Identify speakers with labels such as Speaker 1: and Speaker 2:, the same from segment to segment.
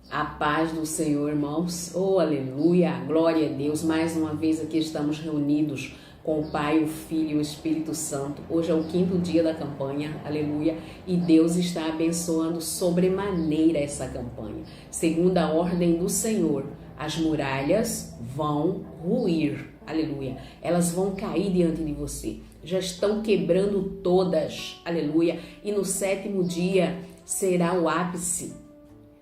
Speaker 1: A paz do Senhor, irmãos. Oh, aleluia, glória a Deus. Mais uma vez aqui estamos reunidos com o Pai, o Filho e o Espírito Santo. Hoje é o 5º dia da campanha, aleluia. E Deus está abençoando sobremaneira essa campanha. Segundo a ordem do Senhor, as muralhas vão ruir, aleluia. Elas vão cair diante de você. Já estão quebrando todas, aleluia. E no 7º dia será o ápice.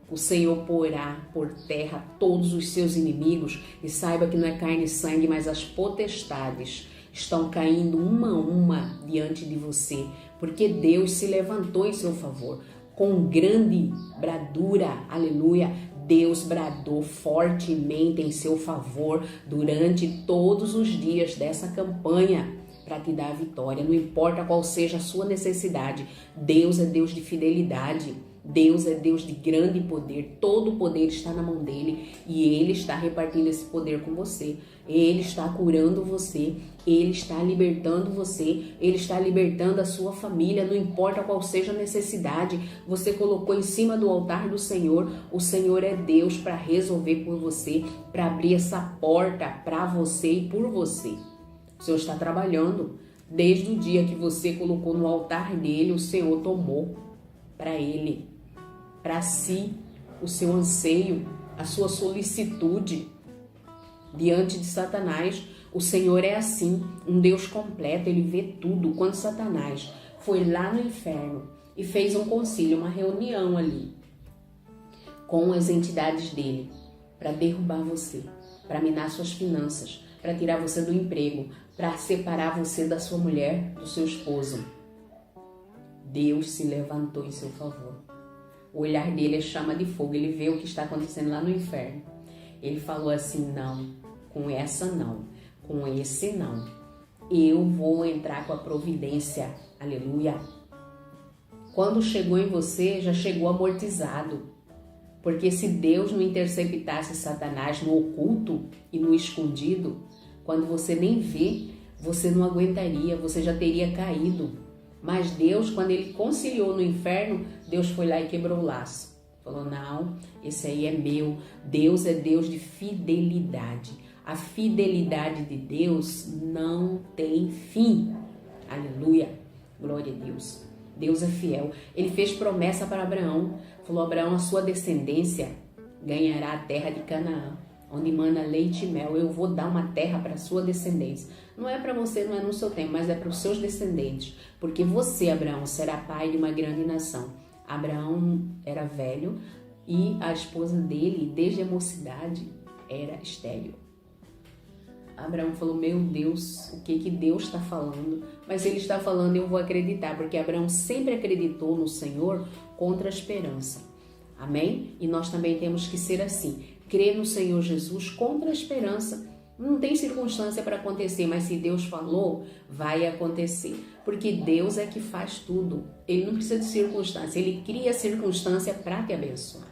Speaker 1: O Senhor porá por terra todos os seus inimigos, e saiba que não é carne e sangue, mas as potestades estão caindo uma a uma diante de você, porque Deus se levantou em seu favor. Com grande bradura, aleluia, Deus bradou fortemente em seu favor durante todos os dias dessa campanha para te dar a vitória. Não importa qual seja a sua necessidade, Deus é Deus de fidelidade. Deus é Deus de grande poder, todo o poder está na mão dele e ele está repartindo esse poder com você. Ele está curando você, ele está libertando você, ele está libertando a sua família, não importa qual seja a necessidade, você colocou em cima do altar do Senhor. O Senhor é Deus para resolver por você, para abrir essa porta para você e por você. O Senhor está trabalhando, desde o dia que você colocou no altar dele, o Senhor tomou para ele, para si, o seu anseio, a sua solicitude diante de Satanás. O Senhor é assim, um Deus completo, ele vê tudo. Quando Satanás foi lá no inferno e fez um concílio, uma reunião ali com as entidades dele para derrubar você, para minar suas finanças, para tirar você do emprego, para separar você da sua mulher, do seu esposo, Deus se levantou em seu favor. O olhar dele é chama de fogo, ele vê o que está acontecendo lá no inferno. Ele falou assim: não, com essa não, com esse não. Eu vou entrar com a providência, aleluia. Quando chegou em você, já chegou amortizado. Porque se Deus não interceptasse Satanás no oculto e no escondido, quando você nem vê, você não aguentaria, você já teria caído. Mas Deus, quando ele conciliou no inferno, Deus foi lá e quebrou o laço. Falou: não, esse aí é meu. Deus é Deus de fidelidade. A fidelidade de Deus não tem fim. Aleluia. Glória a Deus. Deus é fiel. Ele fez promessa para Abraão. Falou: Abraão, a sua descendência ganhará a terra de Canaã, onde mana leite e mel. Eu vou dar uma terra para a sua descendência. Não é para você, não é no seu tempo, mas é para os seus descendentes. Porque você, Abraão, será pai de uma grande nação. Abraão era velho e a esposa dele, desde a mocidade, era estéril. Abraão falou: meu Deus, o que Deus está falando? Mas ele está falando, eu vou acreditar, porque Abraão sempre acreditou no Senhor contra a esperança. Amém? E nós também temos que ser assim. Crer no Senhor Jesus contra a esperança. Não tem circunstância para acontecer, mas se Deus falou, vai acontecer. Porque Deus é que faz tudo. Ele não precisa de circunstância, ele cria circunstância para te abençoar.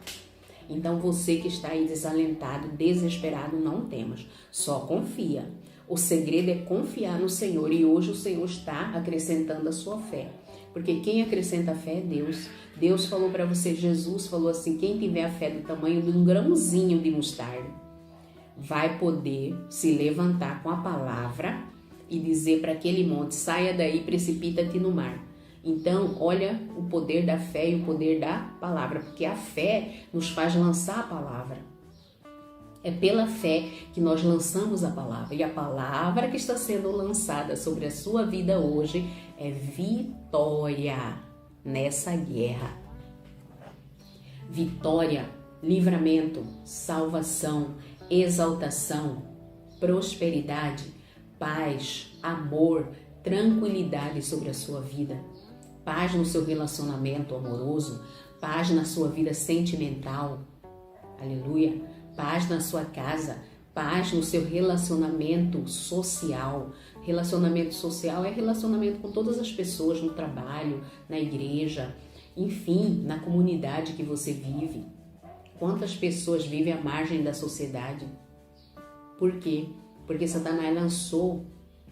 Speaker 1: Então você que está aí desalentado, desesperado, não temas. Só confia. O segredo é confiar no Senhor e hoje o Senhor está acrescentando a sua fé. Porque quem acrescenta a fé é Deus. Deus falou para você, Jesus falou assim: quem tiver a fé do tamanho de um grãozinho de mostarda, vai poder se levantar com a palavra e dizer para aquele monte: saia daí, precipita-te no mar. Então, olha o poder da fé e o poder da palavra, porque a fé nos faz lançar a palavra. É pela fé que nós lançamos a palavra. E a palavra que está sendo lançada sobre a sua vida hoje é vitória nessa guerra. Vitória, livramento, salvação, exaltação, prosperidade, paz, amor, tranquilidade sobre a sua vida. Paz no seu relacionamento amoroso, paz na sua vida sentimental. Aleluia. Paz na sua casa, paz no seu relacionamento social. Relacionamento social é relacionamento com todas as pessoas no trabalho, na igreja, enfim, na comunidade que você vive. Quantas pessoas vivem à margem da sociedade? Por quê? Porque Satanás lançou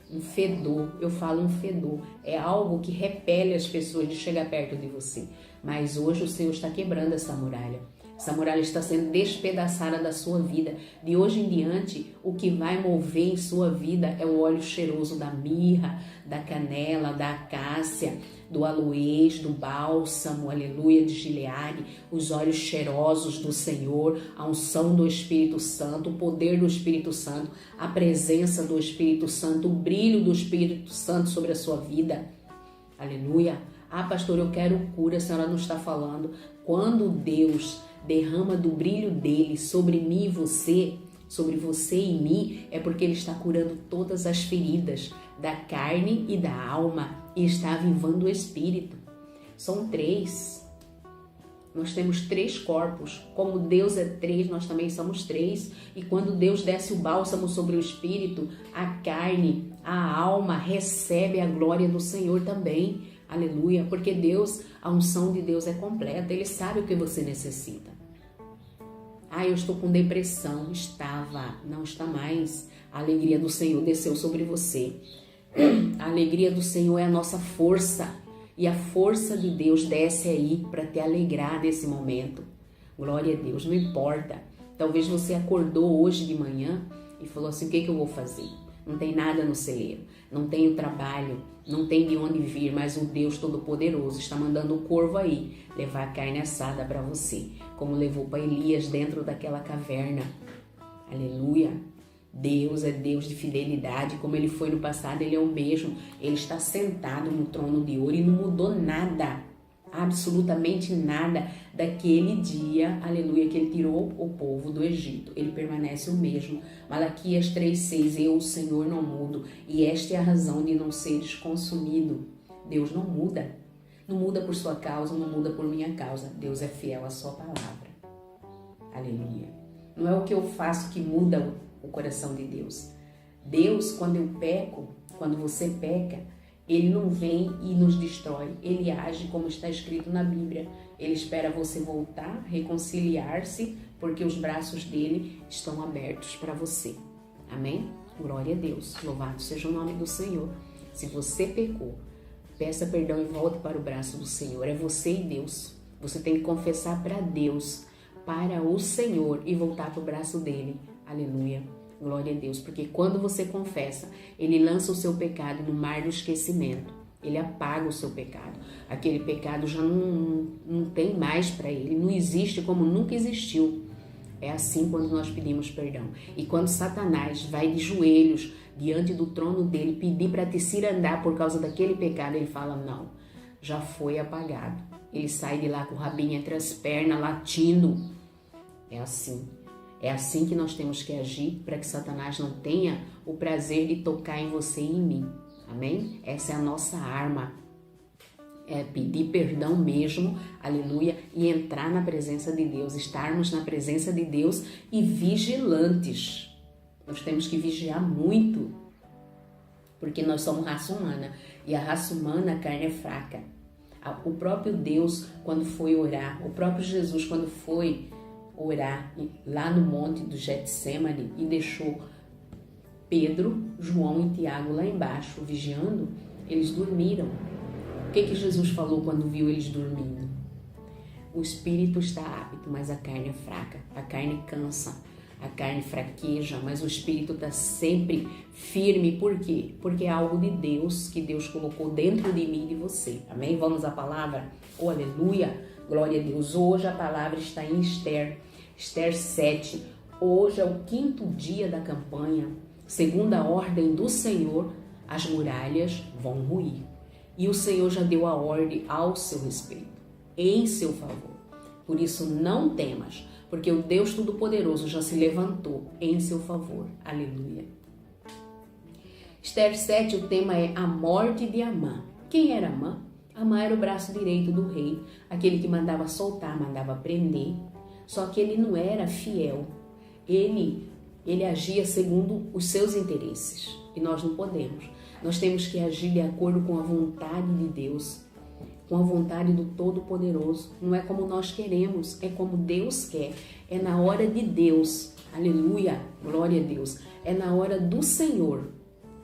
Speaker 1: um fedor. Eu falo um fedor. É algo que repele as pessoas de chegar perto de você. Mas hoje o Senhor está quebrando essa muralha. Essa muralha está sendo despedaçada da sua vida. De hoje em diante, o que vai mover em sua vida é o óleo cheiroso da mirra, da canela, da acácia, do aloés, do bálsamo, aleluia, de Gileade, os óleos cheirosos do Senhor, a unção do Espírito Santo, o poder do Espírito Santo, a presença do Espírito Santo, o brilho do Espírito Santo sobre a sua vida. Aleluia. Ah, pastor, eu quero cura, a senhora não está falando. Quando Deus derrama do brilho dele sobre mim e você, sobre você e mim, é porque ele está curando todas as feridas da carne e da alma e está avivando o espírito. São 3. Nós temos 3 corpos. Como Deus é 3, nós também somos 3. E quando Deus desce o bálsamo sobre o espírito, a carne, a alma recebe a glória do Senhor também. Aleluia, porque Deus, a unção de Deus é completa, Ele sabe o que você necessita. Ah, eu estou com depressão. Estava, não está mais. A alegria do Senhor desceu sobre você. A alegria do Senhor é a nossa força. E a força de Deus desce aí para te alegrar nesse momento. Glória a Deus, não importa. Talvez você acordou hoje de manhã e falou assim, o que eu vou fazer? Não tem nada no celeiro, não tenho trabalho, não tem de onde vir, mas o Deus Todo-Poderoso está mandando o corvo aí levar a carne assada para você, como levou para Elias dentro daquela caverna. Aleluia! Deus é Deus de fidelidade, como Ele foi no passado, Ele é o mesmo. Ele está sentado no trono de ouro e não mudou nada, absolutamente nada daquele dia, aleluia, que Ele tirou o povo do Egito. Ele permanece o mesmo. Malaquias 3:6, eu, o Senhor, não mudo, e esta é a razão de não seres consumido. Deus não muda. Não muda por sua causa, não muda por minha causa. Deus é fiel à sua palavra. Aleluia. Não é o que eu faço que muda o coração de Deus. Deus, quando eu peco, quando você peca, Ele não vem e nos destrói. Ele age como está escrito na Bíblia. Ele espera você voltar, reconciliar-se, porque os braços dele estão abertos para você. Amém? Glória a Deus. Louvado seja o nome do Senhor. Se você pecou, peça perdão e volte para o braço do Senhor. É você e Deus. Você tem que confessar para Deus, para o Senhor, e voltar para o braço dele. Aleluia. Glória a Deus, porque quando você confessa, Ele lança o seu pecado no mar do esquecimento. Ele apaga o seu pecado. Aquele pecado já não tem mais para Ele, não existe como nunca existiu. É assim quando nós pedimos perdão. E quando Satanás vai de joelhos diante do trono dele pedir para te cirandar por causa daquele pecado, ele fala, não, já foi apagado. Ele sai de lá com o rabinho entre as pernas, latindo. É assim. É assim que nós temos que agir para que Satanás não tenha o prazer de tocar em você e em mim. Amém? Essa é a nossa arma. É pedir perdão mesmo, aleluia, e entrar na presença de Deus, estarmos na presença de Deus e vigilantes. Nós temos que vigiar muito, porque nós somos raça humana, e a raça humana, a carne é fraca. O próprio Deus, quando foi orar, o próprio Jesus, quando foi orar lá no monte do Getsemane e deixou Pedro, João e Tiago lá embaixo vigiando, eles dormiram. O que Jesus falou quando viu eles dormindo? O espírito está apto, mas a carne é fraca. A carne cansa, a carne fraqueja, mas o espírito está sempre firme. Por quê? Porque é algo de Deus que Deus colocou dentro de mim e de você. Amém? Vamos à palavra? Oh, aleluia! Glória a Deus. Hoje a palavra está em Esther. Esther 7. Hoje é o 5º dia da campanha. Segundo a ordem do Senhor, as muralhas vão ruir. E o Senhor já deu a ordem ao seu respeito, em seu favor. Por isso não temas, porque o Deus Todo-Poderoso já se levantou em seu favor. Aleluia. Esther 7, o tema é a morte de Amã. Quem era Amã? Amã era o braço direito do rei, aquele que mandava soltar, mandava prender. Só que ele não era fiel. Ele agia segundo os seus interesses. E nós não podemos. Nós temos que agir de acordo com a vontade de Deus, com a vontade do Todo-Poderoso. Não é como nós queremos, é como Deus quer. É na hora de Deus. Aleluia, glória a Deus. É na hora do Senhor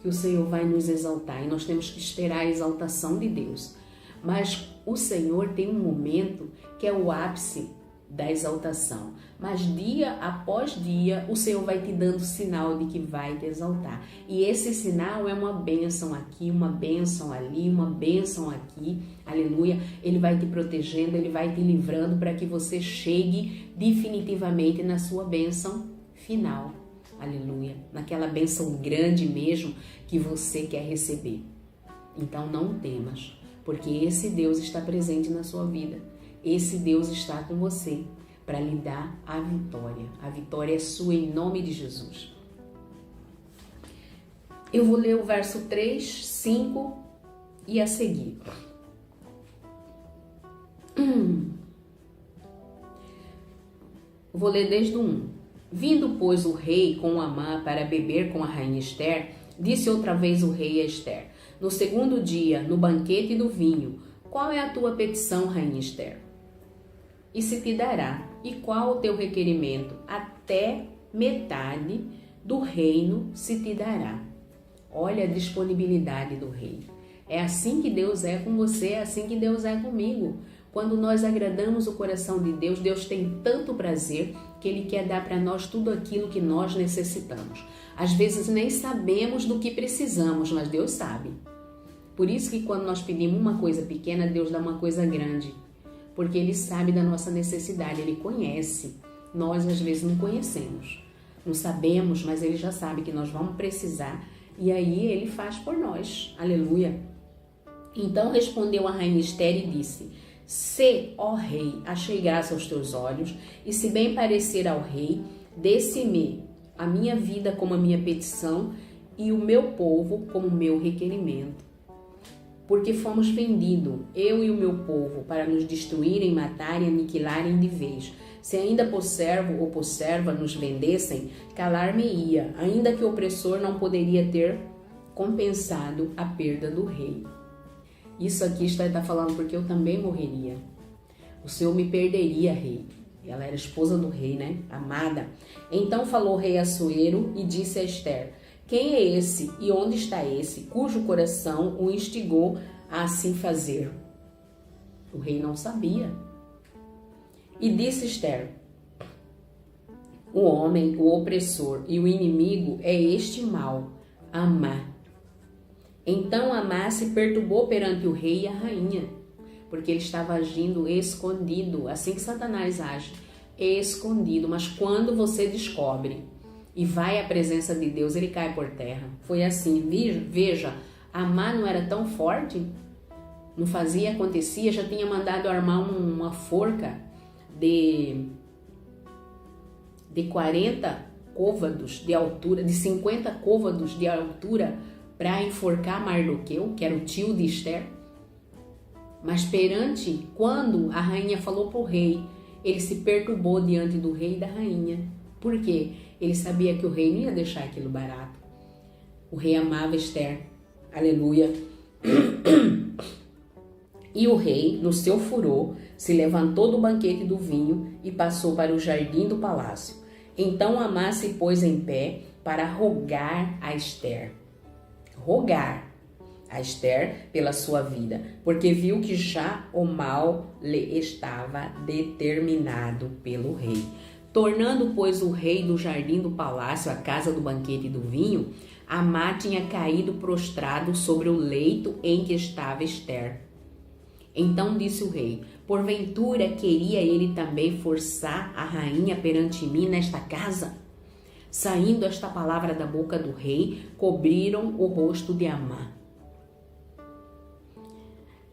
Speaker 1: que o Senhor vai nos exaltar. E nós temos que esperar a exaltação de Deus. Mas O Senhor tem um momento que é o ápice da exaltação, mas dia após dia o Senhor vai te dando sinal de que vai te exaltar, e esse sinal é uma bênção aqui, uma bênção ali, uma bênção aqui, aleluia. Ele vai te protegendo, ele vai te livrando para que você chegue definitivamente na sua bênção final, aleluia, naquela bênção grande mesmo que você quer receber. Então não temas, porque esse Deus está presente na sua vida. Esse Deus está com você para lhe dar a vitória. A vitória é sua em nome de Jesus. Eu vou ler o verso 3, 5 e a seguir. Vou ler desde o 1. Vindo, pois, o rei com Amã para beber com a rainha Ester, disse outra vez o rei a Ester, no segundo dia, no banquete do vinho: qual é a tua petição, rainha Ester? E se te dará. E qual o teu requerimento? Até metade do reino se te dará. Olha a disponibilidade do rei. É assim que Deus é com você, é assim que Deus é comigo. Quando nós agradamos o coração de Deus, Deus tem tanto prazer que Ele quer dar para nós tudo aquilo que nós necessitamos. Às vezes nem sabemos do que precisamos, mas Deus sabe. Por isso que quando nós pedimos uma coisa pequena, Deus dá uma coisa grande. Porque Ele sabe da nossa necessidade, Ele conhece. Nós às vezes não conhecemos, não sabemos, mas Ele já sabe que nós vamos precisar. E aí Ele faz por nós, aleluia. Então respondeu a rainha Ester e disse: se, ó rei, achei graça aos teus olhos, e se bem parecer ao rei, desse-me a minha vida como a minha petição, e o meu povo como meu requerimento. Porque fomos vendidos, eu e o meu povo, para nos destruírem, matarem, aniquilarem de vez. Se ainda por servo ou por serva nos vendessem, calar-me-ia, ainda que o opressor não poderia ter compensado a perda do rei. Isso aqui está falando porque eu também morreria. O Senhor me perderia, rei. Ela era esposa do rei, né? Amada. Então falou o rei Assuero e disse a Ester: quem é esse e onde está esse, cujo coração o instigou a assim fazer? O rei não sabia. E disse Ester: o homem, o opressor e o inimigo é este mal, Amã. Então Amã se perturbou perante o rei e a rainha, porque ele estava agindo escondido, assim que Satanás age, escondido. Mas quando você descobre e vai à presença de Deus, ele cai por terra. Foi assim, veja, Amã não era tão forte, não fazia, acontecia, já tinha mandado armar uma forca de 40 côvados de altura, de 50 côvados de altura, para enforcar Mardoqueu, que era o tio de Ester. Mas quando a rainha falou para o rei, ele se perturbou diante do rei e da rainha. Por quê? Ele sabia que o rei não ia deixar aquilo barato. O rei amava Ester. Aleluia. E o rei, no seu furor, se levantou do banquete do vinho e passou para o jardim do palácio. Então Amã se pôs em pé para rogar a Ester. Rogar a Ester pela sua vida, porque viu que já o mal lhe estava determinado pelo rei. Tornando, pois, o rei do jardim do palácio à casa do banquete do vinho, Amã tinha caído prostrado sobre o leito em que estava Ester. Então disse o rei: porventura queria ele também forçar a rainha perante mim nesta casa? Saindo esta palavra da boca do rei, cobriram o rosto de Amã.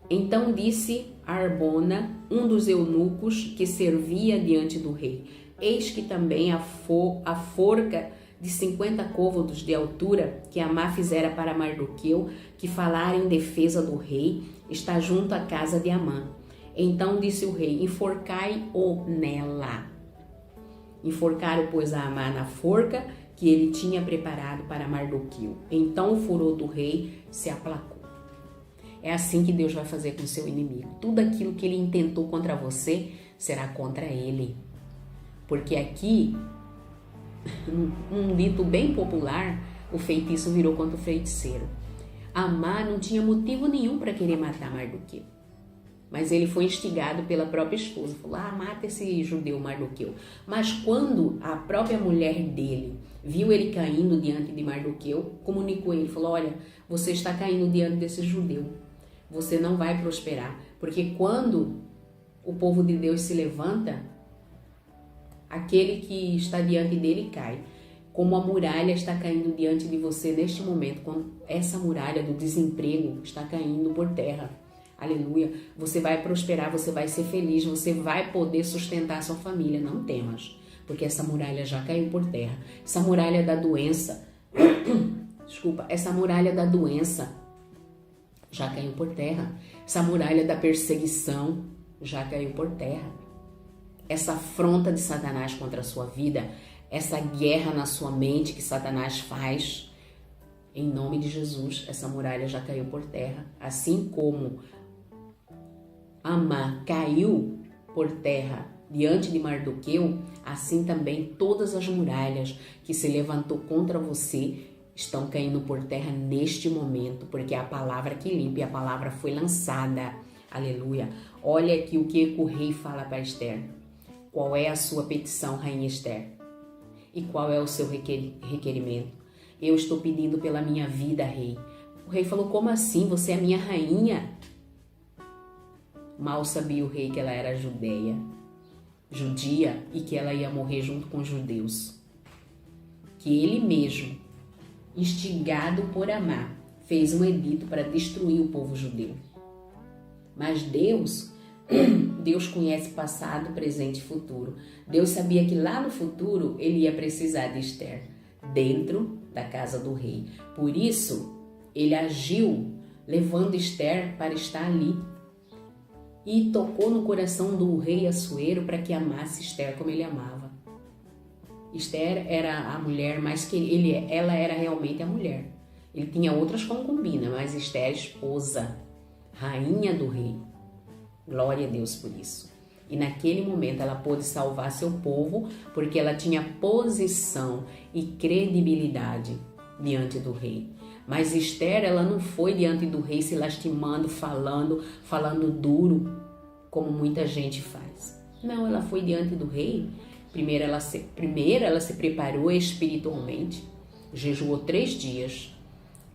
Speaker 1: Então disse Arbona, um dos eunucos que servia diante do rei: eis que também a forca de 50 côvados de altura que Amã fizera para Mardoqueu, que falara em defesa do rei, está junto à casa de Amã. Então disse o rei: enforcai-o nela. Enforcaram, pois, a Amã na forca que ele tinha preparado para Mardoqueu. Então o furor do rei se aplacou. É assim que Deus vai fazer com o seu inimigo. Tudo aquilo que ele intentou contra você será contra ele. Porque aqui, um dito bem popular, o feitiço virou contra o feiticeiro. Amã não tinha motivo nenhum para querer matar Mardoqueu. Mas ele foi instigado pela própria esposa. Falou, mata esse judeu Mardoqueu. Mas quando a própria mulher dele viu ele caindo diante de Mardoqueu, comunicou ele, falou, olha, você está caindo diante desse judeu. Você não vai prosperar. Porque quando o povo de Deus se levanta, aquele que está diante dele cai. Como a muralha está caindo diante de você neste momento, quando essa muralha do desemprego está caindo por terra. Aleluia. Você vai prosperar, você vai ser feliz, você vai poder sustentar a sua família. Não temas, porque essa muralha já caiu por terra. Essa muralha da doença, essa muralha da doença já caiu por terra. Essa muralha da perseguição já caiu por terra. Essa afronta de Satanás contra a sua vida, essa guerra na sua mente que Satanás faz, em nome de Jesus, essa muralha já caiu por terra. Assim como Amã caiu por terra diante de Mardoqueu, assim também todas as muralhas que se levantou contra você estão caindo por terra neste momento, porque é a palavra que limpa e a palavra foi lançada. Aleluia. Olha aqui o que o rei fala para Esther. Qual é a sua petição, rainha Esther? E qual é o seu requerimento? Eu estou pedindo pela minha vida, rei. O rei falou, como assim? Você é minha rainha? Mal sabia o rei que ela era judia, e que ela ia morrer junto com os judeus. Que ele mesmo, instigado por Amã, fez um edito para destruir o povo judeu. Mas Deus conhece passado, presente e futuro. Deus sabia que lá no futuro ele ia precisar de Esther dentro da casa do rei. Por isso, ele agiu levando Esther para estar ali. E tocou no coração do rei Assuero para que amasse Esther como ele amava. Esther era a mulher mais querida, ela era realmente a mulher. Ele tinha outras concubinas, mas Esther, esposa, rainha do rei. Glória a Deus por isso. E naquele momento ela pôde salvar seu povo, porque ela tinha posição e credibilidade diante do rei. Mas Esther, ela não foi diante do rei se lastimando, falando duro, como muita gente faz. Não, ela foi diante do rei. Primeiro ela se preparou espiritualmente, jejuou 3 dias,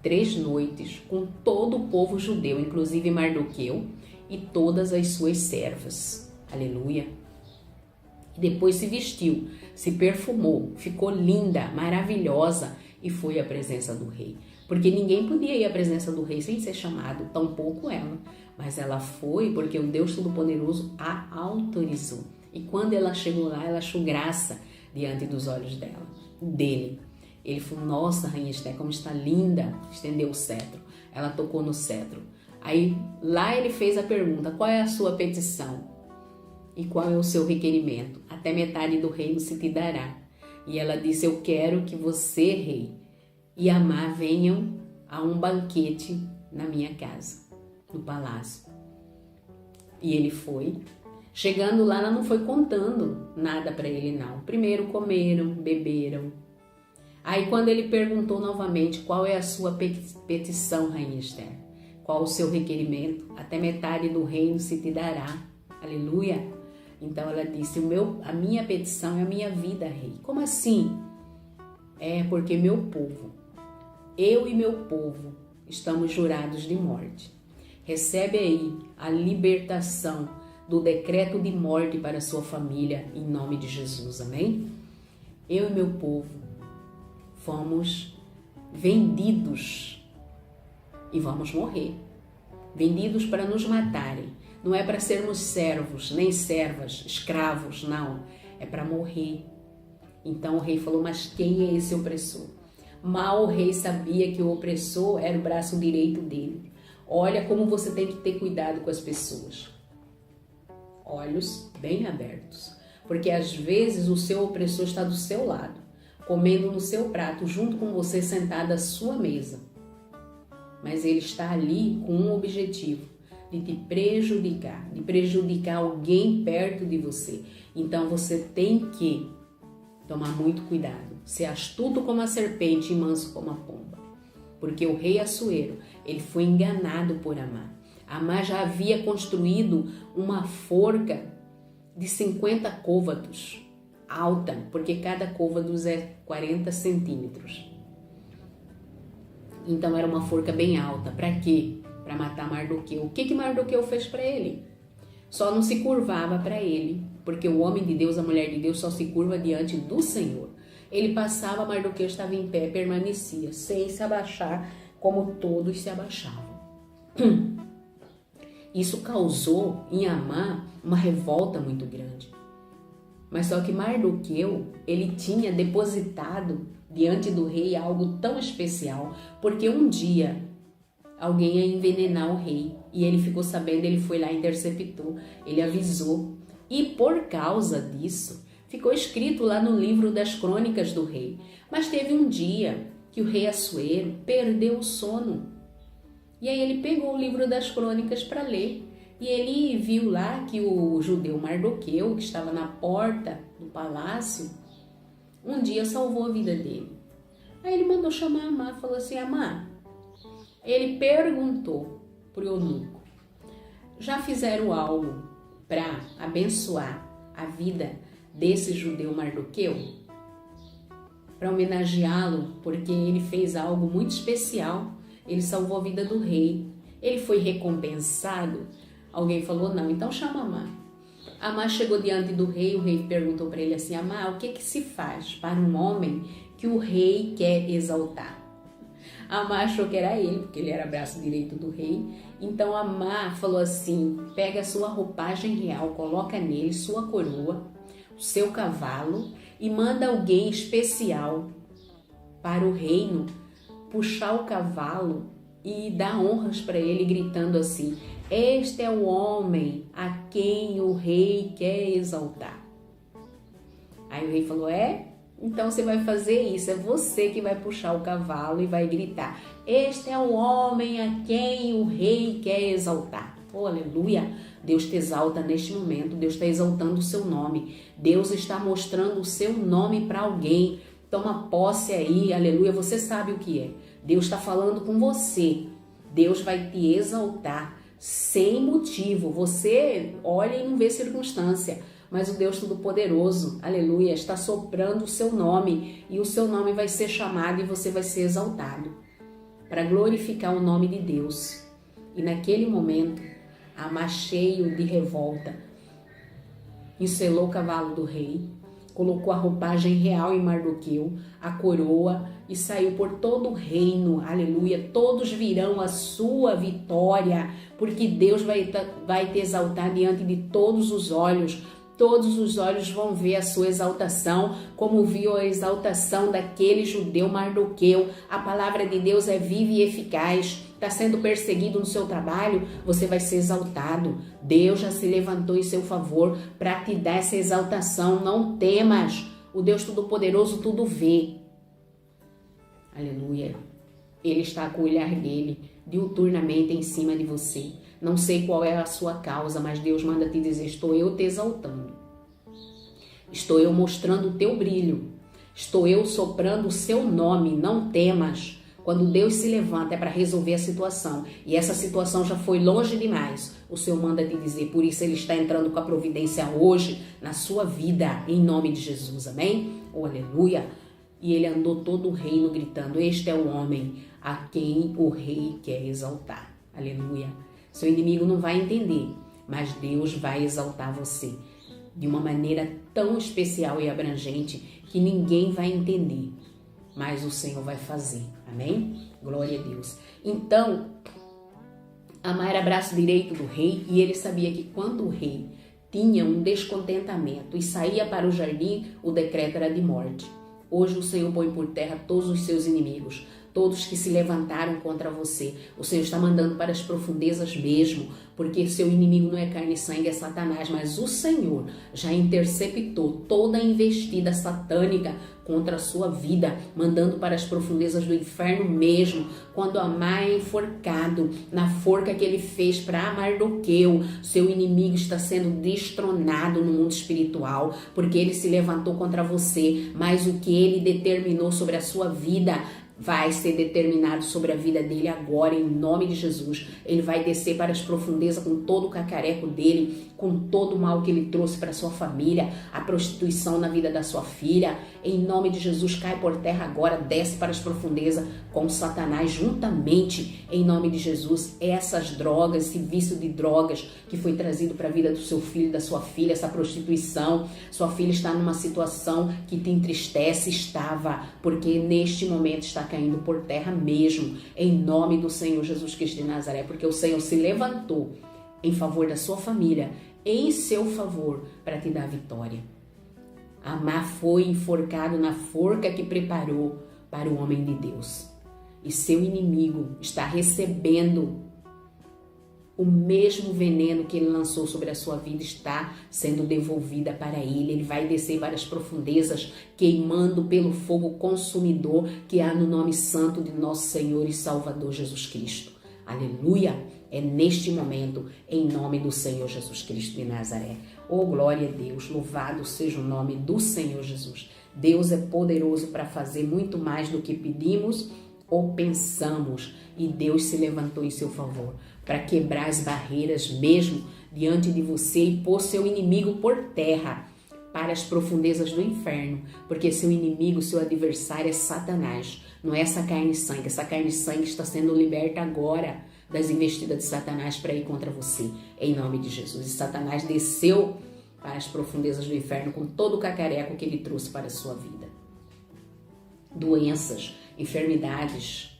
Speaker 1: 3 noites, com todo o povo judeu, inclusive Mardoqueu e todas as suas servas. Aleluia. E depois se vestiu, se perfumou, ficou linda, maravilhosa e foi à presença do rei. Porque ninguém podia ir à presença do rei sem ser chamado, tampouco ela. Mas ela foi porque o Deus Todo-Poderoso a autorizou. E quando ela chegou lá, ela achou graça diante dos olhos dele. Ele falou, nossa, rainha Esther, como está linda, estendeu o cetro. Ela tocou no cetro. Aí lá ele fez a pergunta, qual é a sua petição? E qual é o seu requerimento? Até metade do reino se te dará. E ela disse, eu quero que você, rei, e Amã venham a um banquete na minha casa, no palácio. E ele foi. Chegando lá, ela não foi contando nada para ele, não. Primeiro comeram, beberam. Aí quando ele perguntou novamente qual é a sua petição, rainha Esther, qual o seu requerimento, até metade do reino se te dará. Aleluia. Então ela disse, a minha petição é a minha vida, rei. Como assim? É porque meu povo, eu e meu povo, estamos jurados de morte. Recebe aí a libertação do decreto de morte para a sua família, em nome de Jesus, amém? Eu e meu povo fomos vendidos e vamos morrer. Vendidos para nos matarem. Não é para sermos servos, nem servas, escravos, não. É para morrer. Então o rei falou, mas quem é esse opressor? Mal o rei sabia que o opressor era o braço direito dele. Olha como você tem que ter cuidado com as pessoas. Olhos bem abertos. Porque às vezes o seu opressor está do seu lado, comendo no seu prato, junto com você sentado à sua mesa. Mas ele está ali com um objetivo, de te prejudicar, de prejudicar alguém perto de você. Então você tem que tomar muito cuidado, ser astuto como a serpente e manso como a pomba. Porque o rei Assuero, ele foi enganado por Amã. Amã já havia construído uma forca de 50 côvados, alta, porque cada côvado é 40 centímetros. Então era uma forca bem alta. Para quê? Para matar Mardoqueu. O que Mardoqueu fez para ele? Só não se curvava para ele, porque o homem de Deus, a mulher de Deus, só se curva diante do Senhor. Ele passava, Mardoqueu estava em pé, permanecia, sem se abaixar, como todos se abaixavam. Isso causou em Amã uma revolta muito grande. Mas só que Mardoqueu, ele tinha depositado diante do rei algo tão especial, porque um dia alguém ia envenenar o rei e ele ficou sabendo, ele foi lá e interceptou, ele avisou. E por causa disso, ficou escrito lá no livro das crônicas do rei. Mas teve um dia que o rei Assuero perdeu o sono. E aí ele pegou o livro das crônicas para ler. E ele viu lá que o judeu Mardoqueu, que estava na porta do palácio, um dia salvou a vida dele. Aí ele mandou chamar Amã, falou assim: Amã, ele perguntou para o eunuco, já fizeram algo para abençoar a vida desse judeu Mardoqueu? Para homenageá-lo, porque ele fez algo muito especial, ele salvou a vida do rei, ele foi recompensado? Alguém falou não, então chama Amã. Amã chegou diante do rei, o rei perguntou para ele assim: Amã, o que se faz para um homem que o rei quer exaltar? Amã achou que era ele, porque ele era braço direito do rei. Então Amã falou assim: pega a sua roupagem real, coloca nele sua coroa, o seu cavalo e manda alguém especial para o reino puxar o cavalo e dar honras para ele, gritando assim: este é o homem a quem o rei quer exaltar. Aí o rei falou: então você vai fazer isso, é você que vai puxar o cavalo e vai gritar: este é o homem a quem o rei quer exaltar. Oh, aleluia! Deus te exalta neste momento, Deus está exaltando o seu nome, Deus está mostrando o seu nome para alguém. Toma posse aí, aleluia, você sabe o que é. Deus está falando com você, Deus vai te exaltar sem motivo. Você olha e não vê circunstância, mas o Deus Todo-Poderoso, aleluia, está soprando o seu nome e o seu nome vai ser chamado e você vai ser exaltado para glorificar o nome de Deus. E naquele momento, Amã, cheio de revolta, enselou o cavalo do rei, colocou a roupagem real em Mardoqueu, a coroa, e saiu por todo o reino, aleluia. Todos virão a sua vitória, porque Deus vai te exaltar diante de todos os olhos. Todos os olhos vão ver a sua exaltação, como viu a exaltação daquele judeu Mardoqueu. A palavra de Deus é viva e eficaz. Está sendo perseguido no seu trabalho, você vai ser exaltado. Deus já se levantou em seu favor para te dar essa exaltação. Não temas, o Deus Todo-Poderoso tudo vê. Aleluia. Ele está com o olhar dele diuturnamente em cima de você. Não sei qual é a sua causa, mas Deus manda te dizer: estou eu te exaltando. Estou eu mostrando o teu brilho. Estou eu soprando o seu nome. Não temas. Quando Deus se levanta é para resolver a situação. E essa situação já foi longe demais. O Senhor manda te dizer. Por isso Ele está entrando com a providência hoje na sua vida. Em nome de Jesus. Amém? Oh, aleluia. E ele andou todo o reino gritando: este é o homem a quem o rei quer exaltar. Aleluia. Seu inimigo não vai entender, mas Deus vai exaltar você de uma maneira tão especial e abrangente que ninguém vai entender, mas o Senhor vai fazer. Amém? Glória a Deus. Então, Amã era braço direito do rei e ele sabia que quando o rei tinha um descontentamento e saía para o jardim, o decreto era de morte. Hoje o Senhor põe por terra todos os seus inimigos, todos que se levantaram contra você. O Senhor está mandando para as profundezas mesmo, porque seu inimigo não é carne e sangue, é Satanás, mas o Senhor já interceptou toda a investida satânica contra a sua vida, mandando para as profundezas do inferno mesmo. Quando Amã é enforcado na forca que ele fez para Mardoqueu, seu inimigo está sendo destronado no mundo espiritual, porque ele se levantou contra você, mas o que ele determinou sobre a sua vida vai ser determinado sobre a vida dele agora, em nome de Jesus. Ele vai descer para as profundezas com todo o cacareco dele, com todo o mal que ele trouxe para sua família, a prostituição na vida da sua filha. Em nome de Jesus, cai por terra agora, desce para as profundezas com Satanás juntamente, em nome de Jesus. Essas drogas, esse vício de drogas que foi trazido para a vida do seu filho, da sua filha, essa prostituição. Sua filha está numa situação que te entristece, porque neste momento está caindo por terra mesmo, em nome do Senhor Jesus Cristo de Nazaré, porque o Senhor se levantou em favor da sua família, em seu favor, para te dar vitória. Amar foi enforcado na forca que preparou para o homem de Deus. E seu inimigo está recebendo o mesmo veneno que ele lançou sobre a sua vida, está sendo devolvida para ele. Ele vai descer para as profundezas, queimando pelo fogo consumidor que há no nome santo de nosso Senhor e Salvador Jesus Cristo. Aleluia! É neste momento, em nome do Senhor Jesus Cristo de Nazaré. Oh, glória a Deus, louvado seja o nome do Senhor Jesus. Deus é poderoso para fazer muito mais do que pedimos ou pensamos. E Deus se levantou em seu favor para quebrar as barreiras mesmo diante de você e pôr seu inimigo por terra para as profundezas do inferno. Porque seu inimigo, seu adversário é Satanás. Não é essa carne e sangue. Essa carne e sangue está sendo liberta agora das investidas de Satanás para ir contra você, em nome de Jesus. E Satanás desceu para as profundezas do inferno com todo o cacareco que ele trouxe para a sua vida. Doenças, enfermidades,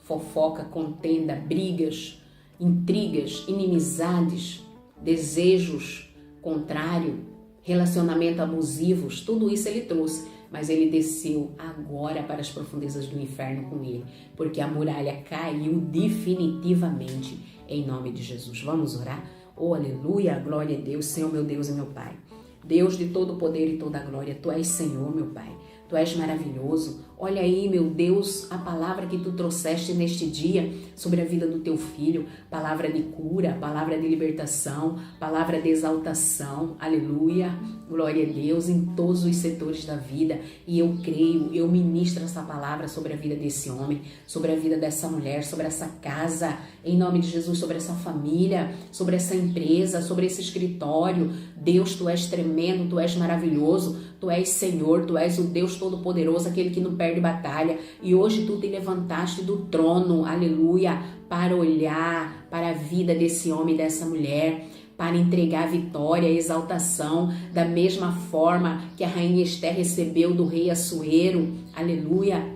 Speaker 1: fofoca, contenda, brigas, intrigas, inimizades, desejos contrários, relacionamentos abusivos, tudo isso ele trouxe. Mas ele desceu agora para as profundezas do inferno com ele, porque a muralha caiu definitivamente em nome de Jesus. Vamos orar? Oh, aleluia, glória a Deus, Senhor meu Deus e meu Pai. Deus de todo poder e toda glória, Tu és Senhor, meu Pai. Tu és maravilhoso. Olha aí, meu Deus, a palavra que Tu trouxeste neste dia sobre a vida do Teu filho. Palavra de cura, palavra de libertação, palavra de exaltação. Aleluia, glória a Deus em todos os setores da vida. E eu creio, eu ministro essa palavra sobre a vida desse homem, sobre a vida dessa mulher, sobre essa casa, em nome de Jesus, sobre essa família, sobre essa empresa, sobre esse escritório. Deus, Tu és tremendo, Tu és maravilhoso, Tu és Senhor, Tu és o Deus Todo-Poderoso, aquele que não perde batalha. E hoje Tu te levantaste do trono, aleluia, para olhar para a vida desse homem e dessa mulher, para entregar vitória, exaltação, da mesma forma que a rainha Esther recebeu do rei Assuero, aleluia,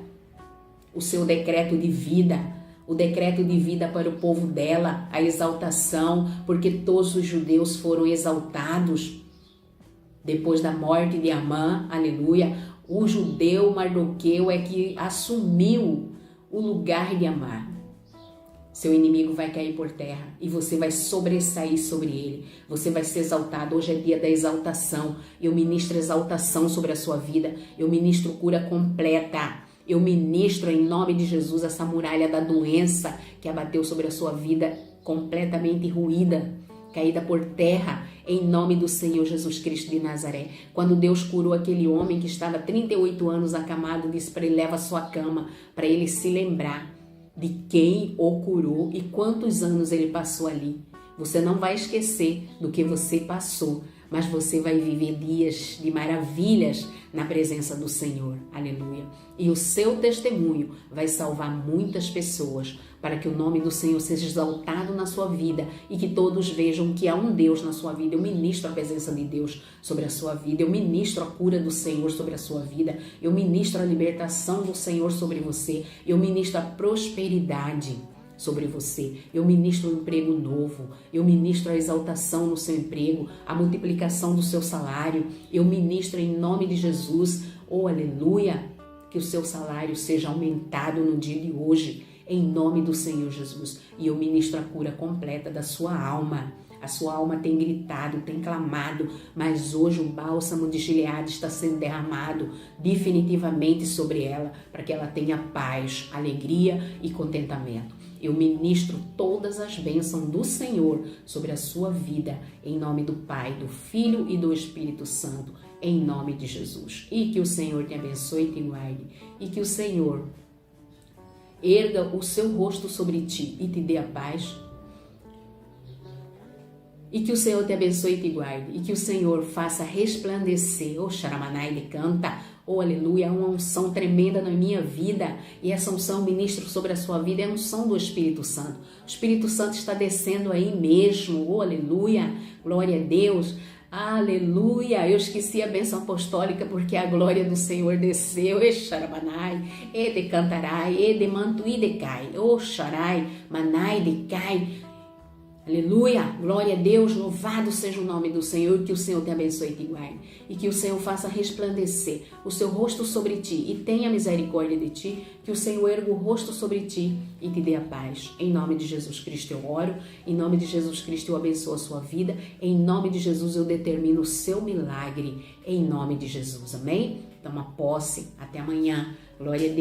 Speaker 1: o seu decreto de vida, o decreto de vida para o povo dela, a exaltação, porque todos os judeus foram exaltados depois da morte de Amã, aleluia. O judeu Mardoqueu é que assumiu o lugar de Amã. Seu inimigo vai cair por terra e você vai sobressair sobre ele. Você vai ser exaltado. Hoje é dia da exaltação. Eu ministro exaltação sobre a sua vida. Eu ministro cura completa. Eu ministro em nome de Jesus essa muralha da doença que abateu sobre a sua vida, completamente ruída, caída por terra, em nome do Senhor Jesus Cristo de Nazaré. Quando Deus curou aquele homem que estava 38 anos acamado, disse para ele: leva a sua cama, para ele se lembrar de quem o curou e quantos anos ele passou ali. Você não vai esquecer do que você passou, mas você vai viver dias de maravilhas na presença do Senhor, aleluia. E o seu testemunho vai salvar muitas pessoas, para que o nome do Senhor seja exaltado na sua vida e que todos vejam que há um Deus na sua vida. Eu ministro a presença de Deus sobre a sua vida, eu ministro a cura do Senhor sobre a sua vida, eu ministro a libertação do Senhor sobre você, eu ministro a prosperidade sobre você, eu ministro um emprego novo, eu ministro a exaltação no seu emprego, a multiplicação do seu salário, eu ministro em nome de Jesus, oh aleluia, que o seu salário seja aumentado no dia de hoje, em nome do Senhor Jesus. E eu ministro a cura completa da sua alma. A sua alma tem gritado, tem clamado, mas hoje o bálsamo de Gileade está sendo derramado definitivamente sobre ela, para que ela tenha paz, alegria e contentamento. Eu ministro todas as bênçãos do Senhor sobre a sua vida, em nome do Pai, do Filho e do Espírito Santo, em nome de Jesus. E que o Senhor te abençoe e te guarde, e que o Senhor erga o seu rosto sobre ti e te dê a paz. E que o Senhor te abençoe e te guarde. E que o Senhor faça resplandecer, Xaramanai de canta, aleluia, uma unção tremenda na minha vida. E essa unção, ministro, sobre a sua vida é a unção do Espírito Santo. O Espírito Santo está descendo aí mesmo, aleluia, glória a Deus. Aleluia, eu esqueci a bênção apostólica porque a glória do Senhor desceu. Exarabanai, ede cantarai, ede mantuí decai, oxarai, manai decai. Aleluia, glória a Deus, louvado seja o nome do Senhor, que o Senhor te abençoe e te guarde, e que o Senhor faça resplandecer o seu rosto sobre ti e tenha misericórdia de ti, que o Senhor erga o rosto sobre ti e te dê a paz. Em nome de Jesus Cristo eu oro, em nome de Jesus Cristo eu abençoo a sua vida, em nome de Jesus eu determino o seu milagre, em nome de Jesus, amém? Toma posse, até amanhã, glória a Deus.